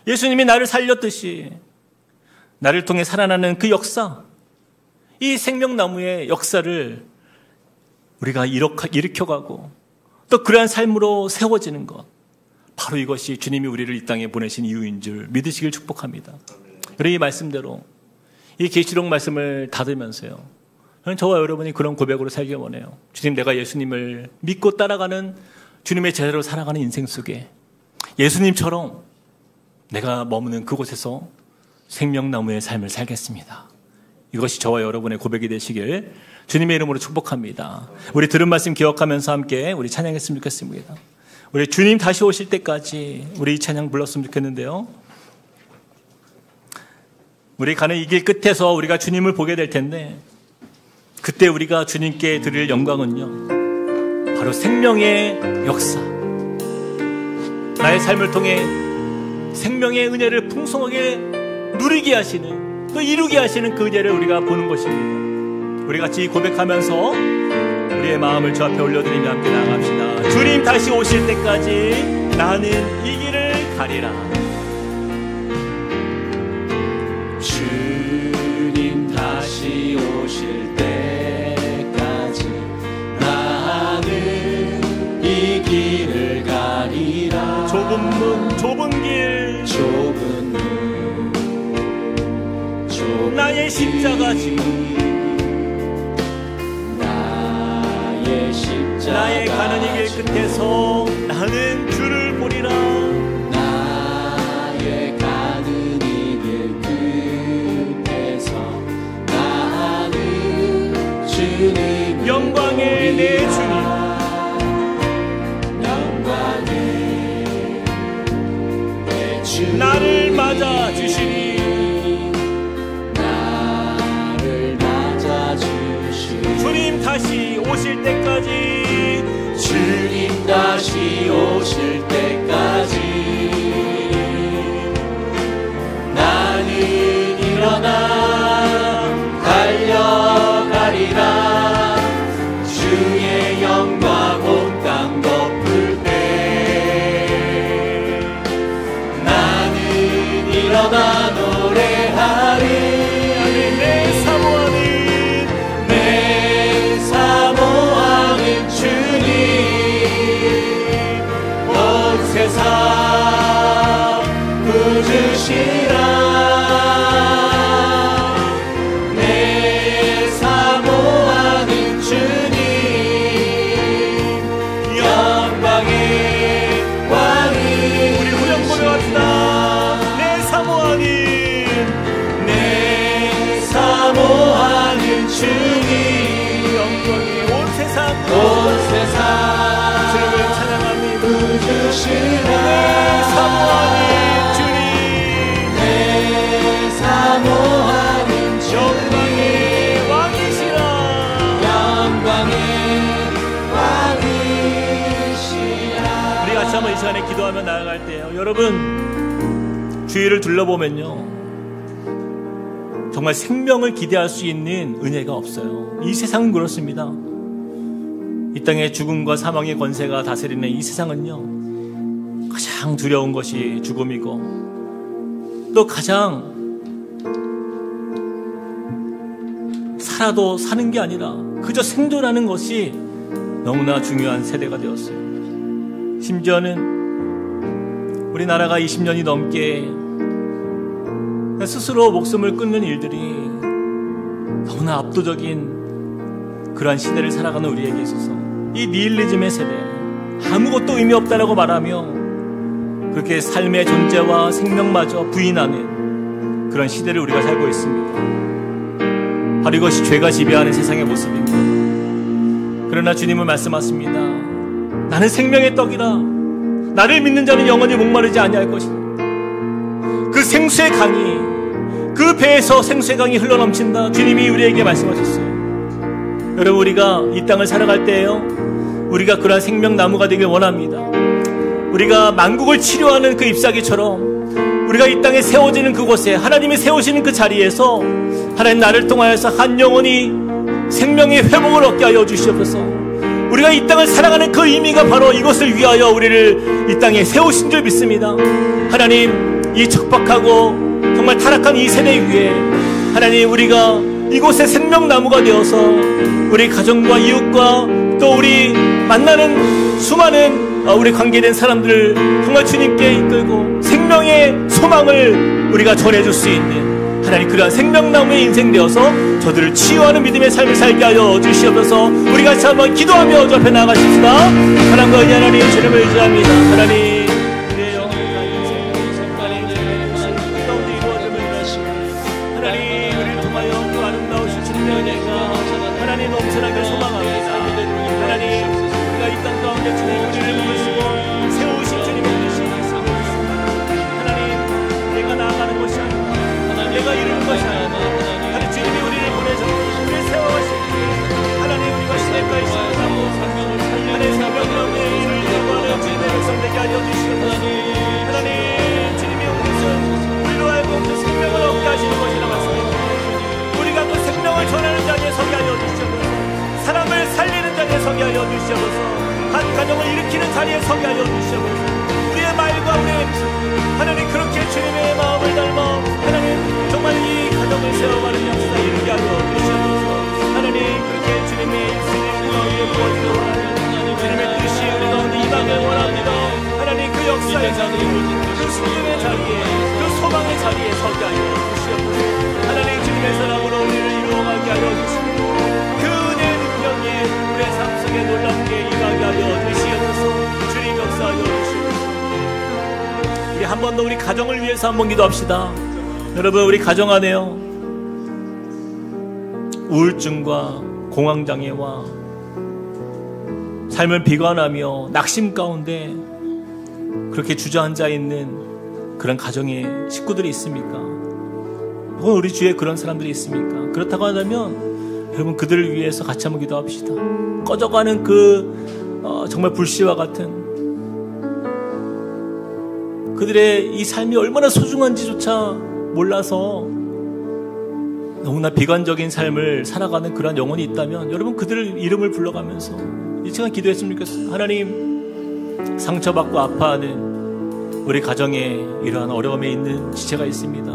예수님이 나를 살렸듯이 나를 통해 살아나는 그 역사, 이 생명나무의 역사를 우리가 일으켜가고 또 그러한 삶으로 세워지는 것, 바로 이것이 주님이 우리를 이 땅에 보내신 이유인 줄 믿으시길 축복합니다. 그리고 이 말씀대로 이 계시록 말씀을 닫으면서요, 저는 저와 여러분이 그런 고백으로 살기 원해요. 주님, 내가 예수님을 믿고 따라가는 주님의 제자로 살아가는 인생 속에 예수님처럼 내가 머무는 그곳에서 생명나무의 삶을 살겠습니다. 이것이 저와 여러분의 고백이 되시길 주님의 이름으로 축복합니다. 우리 들은 말씀 기억하면서 함께 우리 찬양했으면 좋겠습니다. 우리 주님 다시 오실 때까지 우리 이 찬양 불렀으면 좋겠는데요, 우리 가는 이 길 끝에서 우리가 주님을 보게 될 텐데, 그때 우리가 주님께 드릴 영광은요, 바로 생명의 역사, 나의 삶을 통해 생명의 은혜를 풍성하게 누리게 하시는, 또 이루게 하시는 그 은혜를 우리가 보는 것입니다. 우리 같이 고백하면서 우리의 마음을 주 앞에 올려드리며 함께 나아갑시다. 주님 다시 오실 때까지 나는 이 길을 가리라.
주님 다시 오실 때까지 나는 이 길을 가리라.
좁은 문, 좁은 길,
좁은 문, 좁은
나의 십자가 지고 나의 가는 이 길 끝에서 나는 주를 보리라.
나의 가는 이 길 끝에서 나는 주님
영광의 내 주님,
영광의 내 주님
나를 맞아 주시니,
나를 맞아 주시니.
주님 다시 오실 때까지,
주님 다시 오실 때까지 나는 일어나 달려가리라. 주의 영광 온 땅 덮을 때 나는 일어나 노래하리.
내
사모하는 주님, 온 세상 부주시라. 내 사모하는 주님, 영광의 왕이.
우리 후렴 고백합시다. 내 사모하는
주님,
영광이 온 세상
주님을
찬양합니다.
부주시라.
사모하는 주님,
내 사모하는
영광의 왕이시라.
영광의 왕이시라.
우리 같이 한번 이 시간에 기도하며 나아갈 때요, 여러분 주위를 둘러보면요, 정말 생명을 기대할 수 있는 은혜가 없어요. 이 세상은 그렇습니다. 이 땅에 죽음과 사망의 권세가 다스리는 이 세상은요, 가장 두려운 것이 죽음이고, 또 가장 살아도 사는 게 아니라 그저 생존하는 것이 너무나 중요한 세대가 되었어요. 심지어는 우리나라가 20년이 넘게 스스로 목숨을 끊는 일들이 너무나 압도적인 그러한 시대를 살아가는 우리에게 있어서, 이 니힐리즘의 세대, 아무것도 의미 없다라고 말하며 그렇게 삶의 존재와 생명마저 부인하는 그런 시대를 우리가 살고 있습니다. 바로 이것이 죄가 지배하는 세상의 모습입니다. 그러나 주님은 말씀하십니다. 나는 생명의 떡이라. 나를 믿는 자는 영원히 목마르지 아니할 것이다. 그 생수의 강이, 그 배에서 생수의 강이 흘러넘친다. 주님이 우리에게 말씀하셨어요. 여러분, 우리가 이 땅을 살아갈 때에요, 우리가 그러한 생명나무가 되길 원합니다. 우리가 만국을 치료하는 그 잎사귀처럼 우리가 이 땅에 세워지는 그곳에, 하나님이 세우시는 그 자리에서 하나님 나를 통하여서 한 영혼이 생명의 회복을 얻게 하여 주시옵소서. 우리가 이 땅을 살아가는 그 의미가 바로 이것을 위하여 우리를 이 땅에 세우신 줄 믿습니다. 하나님, 이 척박하고 정말 타락한 이 세대 위에 하나님 우리가 이곳의 생명나무가 되어서 우리 가정과 이웃과 또 우리 만나는 수많은 우리 관계된 사람들을 정말 주님께 이끌고 생명의 소망을 우리가 전해줄 수 있는 하나님 그러한 생명나무의 인생 되어서 저들을 치유하는 믿음의 삶을 살게 하여 주시옵소서. 우리 같이 한번 기도하며 주 앞에 나가십시다. 하나님과 은혜 하나님 주님을 의지합니다. 하나님 넘쳐나게 소망합니다. 하나님 우리가 이 땅 가운데 주님 우리를 부르시고 세우신 주님의 뜻이 있습니다. 하나님 내가 나아가는 것이 아니라 내가 이루는 것이 아니라 하나님 주님이 우리를 보내서 우리를 세워가시고 하나님 우리가 시대까지 살아가고 하나님 사명령에 이를 이루어가는 주님의 백성 되게 하여 주시옵소서. 하나님 주님이 오셔서 우리로 하여금 그 생명을 얻게 하시는 것이라 말씀입니다. 우리가 그 생명을 전하는 자리에 서게 하여 주시옵소서. 사람을 살리는 자리에 서게 하여 주시옵소서. 한 가정을 일으키는 자리에 서게 하여 주시옵소서. 우리의 말과 우리의 행실 하나님 그렇게 주님의 마음을 닮아 하나님 정말 이 가정을 세워가는 역사 이루게 하여 주시옵소서. 하나님 그렇게 주님의 일생의 가운데 부어지기 원하는 주님의 뜻이 우리 가운데 임하길 원합니다. 하나님 그 역사의 자리 그 순종의 자리에 그 소망의 자리에 서게 하여 주시옵소서. 하나님 주님의 사랑으로 우리를 이루어가게 하여 주시옵소서. 우리의 삶 속에 놀랍게 임하게 하여 주시옵소서. 주님 역사하여 주시옵소서. 우리 한 번 더 우리 가정을 위해서 한번 기도합시다. 여러분 우리 가정 안에요 우울증과 공황장애와 삶을 비관하며 낙심 가운데 그렇게 주저앉아 있는 그런 가정의 식구들이 있습니까? 혹은 우리 주위에 그런 사람들이 있습니까? 그렇다고 하다면 여러분 그들을 위해서 같이 한번 기도합시다. 꺼져가는 정말 불씨와 같은 그들의 이 삶이 얼마나 소중한지조차 몰라서 너무나 비관적인 삶을 살아가는 그런 영혼이 있다면 여러분 그들을 이름을 불러가면서 이 시간 기도했으면 좋겠습니다. 하나님 상처받고 아파하는 우리 가정에 이러한 어려움에 있는 지체가 있습니다.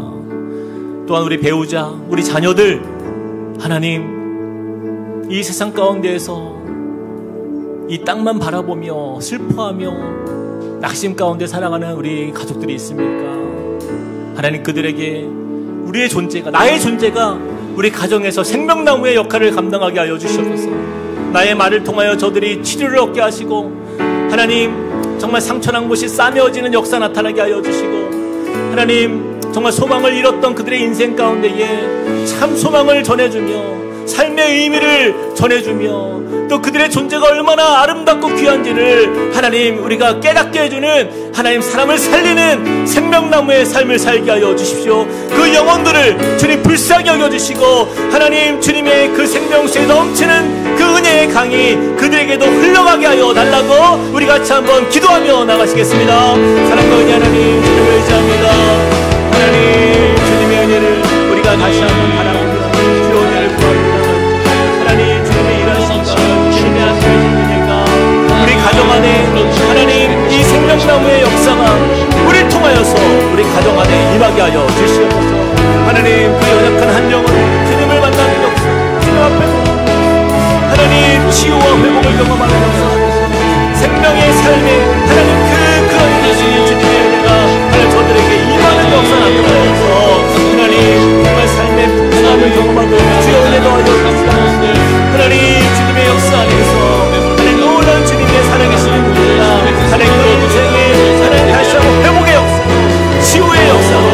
또한 우리 배우자 우리 자녀들 하나님 이 세상 가운데에서 이 땅만 바라보며 슬퍼하며 낙심 가운데 살아가는 우리 가족들이 있습니까? 하나님 그들에게 우리의 존재가 나의 존재가 우리 가정에서 생명나무의 역할을 감당하게 하여 주시옵소서. 나의 말을 통하여 저들이 치료를 얻게 하시고 하나님 정말 상처난 곳이 싸매어지는 역사 나타나게 하여 주시고 하나님 정말 소망을 잃었던 그들의 인생 가운데에 참 소망을 전해주며 삶의 의미를 전해주며 또 그들의 존재가 얼마나 아름답고 귀한지를 하나님 우리가 깨닫게 해주는 하나님 사람을 살리는 생명나무의 삶을 살게 하여 주십시오. 그 영혼들을 주님 불쌍히 여겨주시고 하나님 주님의 그 생명수에 넘치는 그 은혜의 강이 그들에게도 흘러가게 하여 달라고 우리 같이 한번 기도하며 나가시겠습니다. 사랑과 은혜 하나님 주님을 의지합니다. 하나님 주님의 은혜를 우리가 다시 한번 바라봅니다. 주의 은혜를 구합니다. 하나님 주님의 일하시니까 주님의 하시는 은혜가 우리 가정 안에 하나님 이 생명나무의 역사가 우리를 통하여서 우리 가정 안에 임하게 하여 주시옵소서. 하나님 그 연약한 한 영혼 주님을 만나는 역사 주님 앞에서 하나님 치유와 회복을 경험하는 역사 생명의 삶에 하나님 그런 예수님 주님의 은혜가 하나님 저들에게 임하는 역사 나타나면서 하나님 정말 삶의 풍성함을 경험하고 주의 은혜도 하여 주시옵소서. 하나님 주님의 역사 안에서 하나님 놀라운 주님의 살아계시는 분이다. 하나님 그 인생의 하나님 다시 한번 회복의 역사 치유의 역사로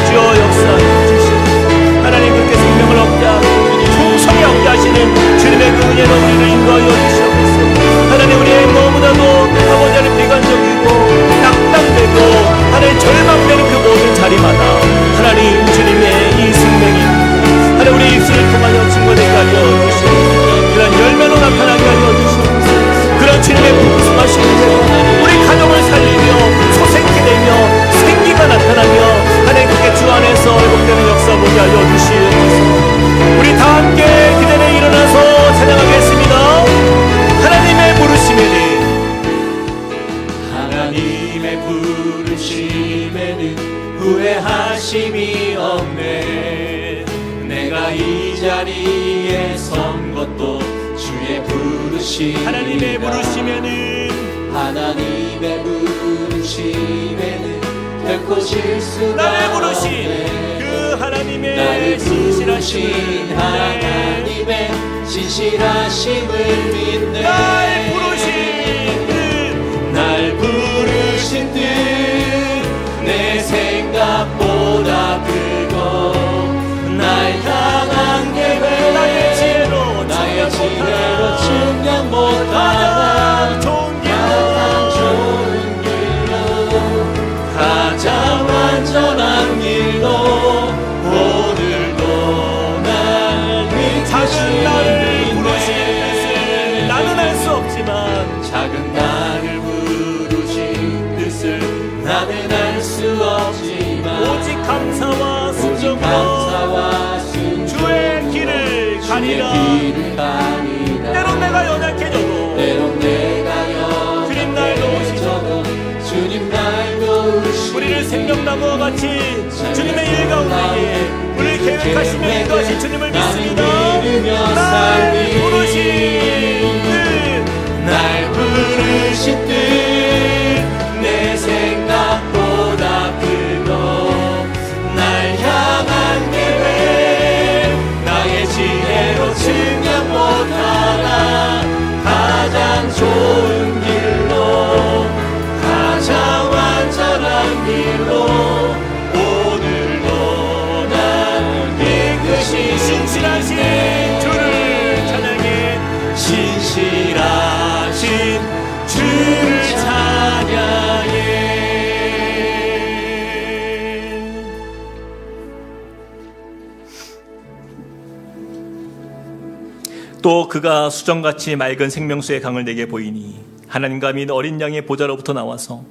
주여 역사해 주시옵소서. 하나님 그렇게 생명을 얻게 하고 풍성히 얻게 하시는 주님의 그 은혜로 우리를 인도하여 주시옵소서. 하나님 우리의 너무나도 아버지는 비관적이고 낙담되고 하나님 절망되는 그 모든 자리마다 하나님 주님의 이 생명이 하나님 우리 입술을 통하여 증거되게 하여 주시옵소서. 그런 열매로 나타나게 하여 주시옵소서. 그런 주님의 풍성하신 은혜로 우리 가정을 살리며 소생케 되며 생기가 나타나며 하나님 그렇게 주 안에서 회복되는 역사 보게 하여 주시옵소서. 우리 다 함께 기대에 일어나서 찬양하겠습니다. 하나님의 부르심에는
하나님의 부르심에는 후회하심이 없네. 내가 이 자리에 선 것도 주의 부르심,
하나님의 부르심에는
결코 실수가
나의 부르심,
없네.
그 하나님의
나를
신실하심을
부르신
믿네.
하나님의 신실하심을 믿네.
날 부르신
날 부르신 뜻 내 생각보다 크고 날 향한 계획
나의 지혜로
증명 못하나 가장 좋은 길로 가장 완전한 길로 오늘도 날
작은 나를 부르신
믿네.
뜻을 나는 알 수 없지만
작은 나를 부르신 뜻을 나는 알 수 없지만
오직 감사와 순종으로
감사와 순종으로
주의 길을 가리라. 때론 내가 연약해져도
때론 내가
주님 날 도우시고
주님 날 도우시고
우리를 생명나무와 같이 주님의 일 가운데에 우리를 계획하시며 인도하신 주님을 믿습니다. 날 부르신
날 부르신 뜻내 생각보다 크고 날 향한 계획 나의 지혜로 증명 못하나 가장 좋은 길로 가장 완전한 길로 오늘도 날 이끄신
신실하신 주를 찬양해.
신실하신 주를 찬양해.
또 그가 수정같이 맑은 생명수의 강을 내게 보이니 하나님과 민 어린 양의 보좌로부터 나와서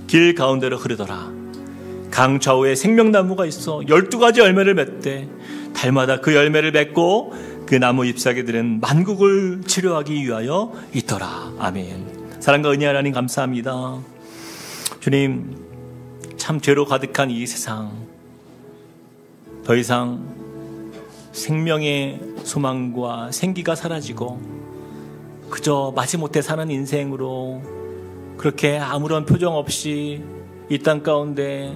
길 가운데로 흐르더라. 강 좌우에 생명나무가 있어 12가지 열매를 맺되 달마다 그 열매를 맺고 그 나무 잎사귀들은 만국을 치료하기 위하여 있더라. 아멘. 사랑과 은혜 하나님 감사합니다. 주님, 참 죄로 가득한 이 세상 더 이상 생명의 소망과 생기가 사라지고 그저 마지못해 사는 인생으로 그렇게 아무런 표정 없이 이 땅 가운데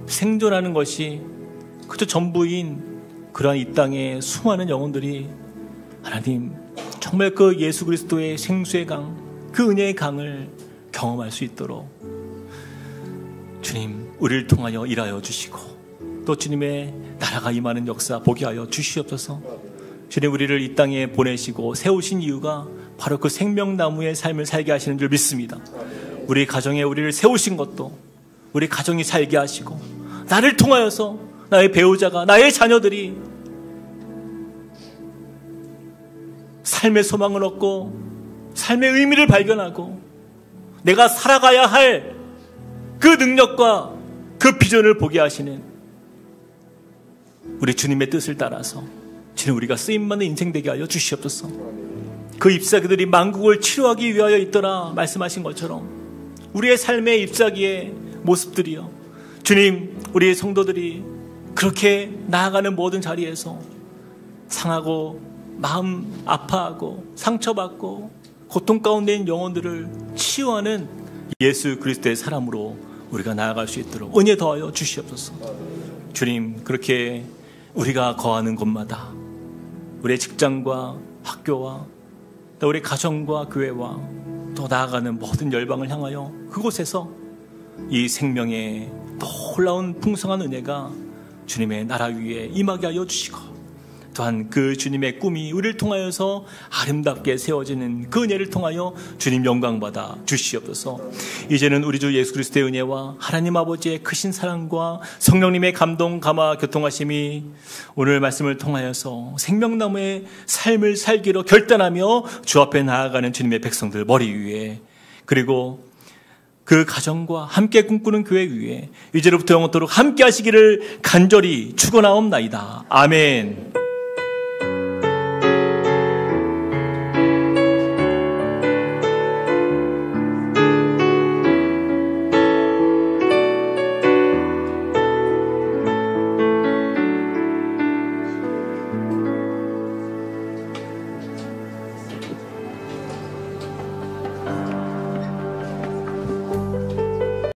생존하는 것이 그저 전부인 그러한 이 땅의 수많은 영혼들이 하나님 정말 그 예수 그리스도의 생수의 강, 그 은혜의 강을 경험할 수 있도록 주님 우리를 통하여 일하여 주시고 또 주님의 나라가 임하는 역사 보게 하여 주시옵소서. 주님 우리를 이 땅에 보내시고 세우신 이유가 바로 그 생명나무의 삶을 살게 하시는 줄 믿습니다. 우리 가정에 우리를 세우신 것도 우리 가정이 살게 하시고 나를 통하여서 나의 배우자가 나의 자녀들이 삶의 소망을 얻고 삶의 의미를 발견하고 내가 살아가야 할 그 능력과 그 비전을 보게 하시는 우리 주님의 뜻을 따라서 주님 우리가 쓰임받는 인생 되게 하여 주시옵소서. 그 잎사귀들이 만국을 치료하기 위하여 있더라 말씀하신 것처럼 우리의 삶의 잎사귀의 모습들이요 주님 우리의 성도들이 그렇게 나아가는 모든 자리에서 상하고 마음 아파하고 상처받고 고통 가운데 있는 영혼들을 치유하는 예수 그리스도의 사람으로 우리가 나아갈 수 있도록 은혜 더하여 주시옵소서. 주님 그렇게 우리가 거하는 곳마다 우리의 직장과 학교와 또 우리 가정과 교회와 또 나아가는 모든 열방을 향하여 그곳에서 이 생명의 놀라운 풍성한 은혜가 주님의 나라 위에 임하게 하여 주시고 또한 그 주님의 꿈이 우리를 통하여서 아름답게 세워지는 그 은혜를 통하여 주님 영광받아 주시옵소서. 이제는 우리 주 예수 그리스도의 은혜와 하나님 아버지의 크신 사랑과 성령님의 감동 감화 교통하심이 오늘 말씀을 통하여서 생명나무의 삶을 살기로 결단하며 주 앞에 나아가는 주님의 백성들 머리 위에 그리고 그 가정과 함께 꿈꾸는 교회 위에 이제로부터 영원토록 함께 하시기를 간절히 축원하옵나이다. 아멘.